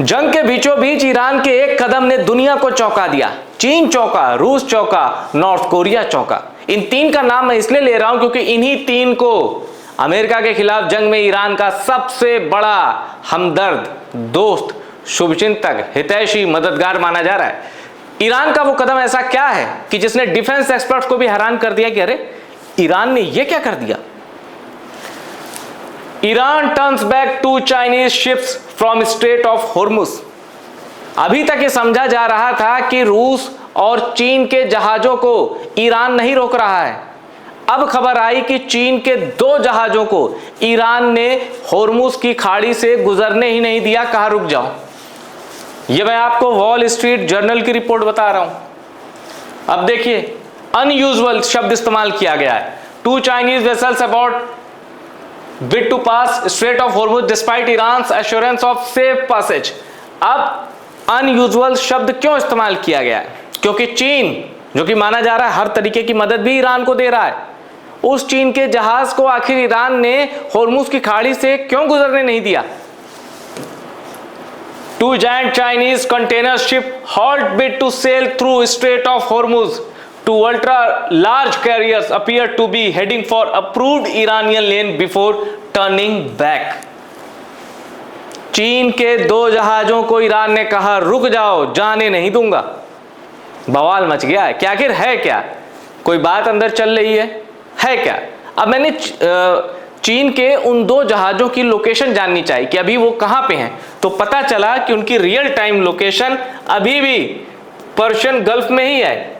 जंग के बीचों बीच ईरान के एक कदम ने दुनिया को चौंका दिया। चीन चौंका, रूस चौंका, नॉर्थ कोरिया चौंका। इन तीन का नाम मैं इसलिए ले रहा हूं क्योंकि इन्हीं तीन को अमेरिका के खिलाफ जंग में ईरान का सबसे बड़ा हमदर्द, दोस्त, शुभचिंतक, हितैषी, मददगार माना जा रहा है। ईरान का वो कदम ऐसा क्या है कि जिसने डिफेंस एक्सपर्ट्स को भी हैरान कर दिया कि अरे ईरान ने ये क्या कर दिया। Iran turns back to Chinese ships from Strait of Hormuz. अभी तक ये समझा जा रहा था कि रूस और चीन के जहाजों को ईरान नहीं रोक रहा है। अब खबर आई कि चीन के 2 जहाजों को ईरान ने होर्मुज की खाड़ी से गुजरने ही नहीं दिया। कहा रुक जाओ। ये मैं आपको वॉल स्ट्रीट जर्नल की रिपोर्ट बता रहा हूं। अब देखिए, अनयूजुअल शब्द इस्तेमाल किया गया है। 2 Chinese vessels about bid to pass Strait of Hormuz despite Iran's assurance of safe passage। अब अनयूजुअल शब्द क्यों इस्तेमाल किया गया है? क्योंकि चीन, जो कि माना जा रहा है हर तरीके की मदद भी ईरान को दे रहा है, उस चीन के जहाज को आखिर ईरान ने होर्मुज की खाड़ी से क्यों गुजरने नहीं दिया? 2 giant Chinese container ship halt bid to sail through Strait of Hormuz to ultra large carriers appear to be heading for approved Iranian lane before turning back। चीन के 2 जहाजों को ईरान ने कहा रुक जाओ, जाने नहीं दूंगा। बवाल मच गया है कि आखिर है क्या, कोई बात अंदर चल रही है क्या? अब मैंने चीन के उन 2 जहाजों की लोकेशन जाननी चाहिए कि अभी वो कहां पे हैं। तो पता चला कि उनकी रियल टाइम लोकेशन अभी भी पर्शियन गल्फ में ही है।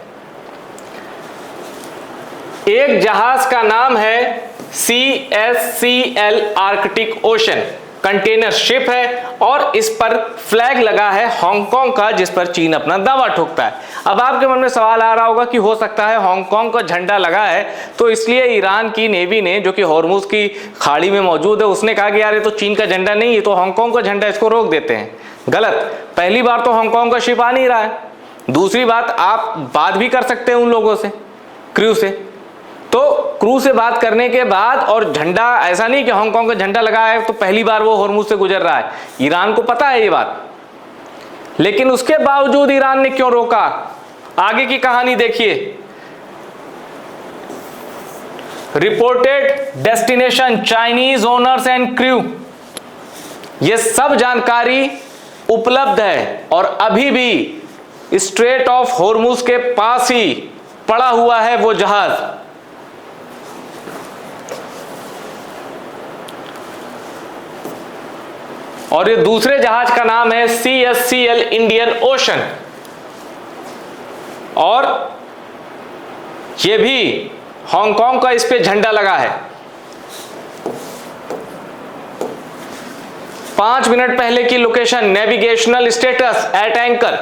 एक जहाज का नाम है CSCL Arctic ocean, container ship है और इस पर फ्लैग लगा है हांगकांग का, जिस पर चीन अपना दावा ठोकता है। अब आपके मन में सवाल आ रहा होगा कि हो सकता है हांगकांग का झंडा लगा है तो इसलिए ईरान की नेवी ने, जो कि होर्मुज की खाड़ी में मौजूद है, उसने कहा कि यार ये तो चीन का झंडा नहीं है, तो हांगकांग का झंडा, इसको रोक देते हैं। गलत। पहली बार तो हांगकांग का शिप आ नहीं रहा है। दूसरी बात, आप बात भी कर सकते हैं उन लोगों से, क्रू से। तो क्रू से बात करने के बाद, और झंडा ऐसा नहीं कि हांगकांग का झंडा लगा है तो पहली बार वो होर्मुज से गुजर रहा है, ईरान को पता है ये बात, लेकिन उसके बावजूद ईरान ने क्यों रोका? आगे की कहानी देखिए। Reported destination Chinese owners and crew, ये सब जानकारी उपलब्ध है और अभी भी स्ट्रेट ऑफ होर्मुज के पास ही पड़ा हुआ है वो जहाज। और ये दूसरे जहाज का नाम है CSCL इंडियन ओशन, और ये भी हांगकांग का इस पे झंडा लगा है। 5 मिनट पहले की location, navigational status at anchor,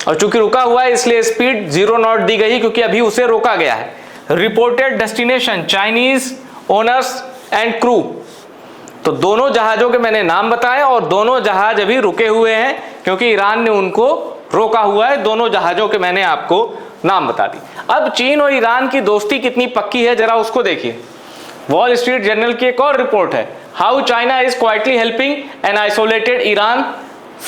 और चूंकि रुका हुआ है इसलिए स्पीड 0 नॉट दी गई क्योंकि अभी उसे रोका गया है। Reported destination Chinese owners and crew, तो दोनों जहाजों के मैंने नाम बताए और दोनों जहाज अभी रुके हुए हैं क्योंकि ईरान ने उनको रोका हुआ है। दोनों जहाजों के मैंने आपको नाम बता दी। अब चीन और ईरान की दोस्ती कितनी पक्की है जरा उसको देखिए। वॉल स्ट्रीट जर्नल की एक और रिपोर्ट है, how China is quietly helping an isolated Iran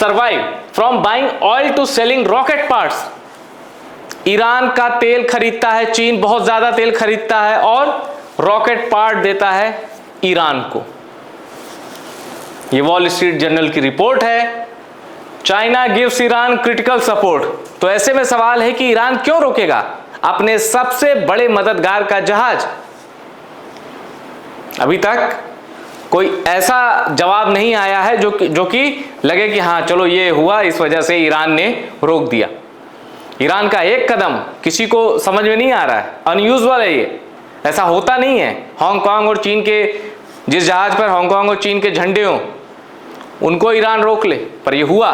survive from buying oil to selling rocket parts. Iran का तेल खरीदता है चीन, बहुत ज्यादा तेल खरीदता है और रॉकेट पार्ट देता है ईरान को। ये वॉल स्ट्रीट जर्नल की रिपोर्ट है। China gives Iran critical support. तो ऐसे में सवाल है कि ईरान क्यों रोकेगा अपने सबसे बड़े मददगार का जहाज? अभी तक कोई ऐसा जवाब नहीं आया है जो कि लगे कि हाँ चलो ये हुआ, इस वजह से ईरान ने रोक दिया। ईरान का एक कदम किसी को समझ में नहीं आ रहा है, अनयूजुअल है ये, ऐसा होता नहीं है। हांगकांग और चीन के, जिस जहाज पर हांगकांग और चीन के झंडे हों उनको ईरान रोक ले, पर ये हुआ।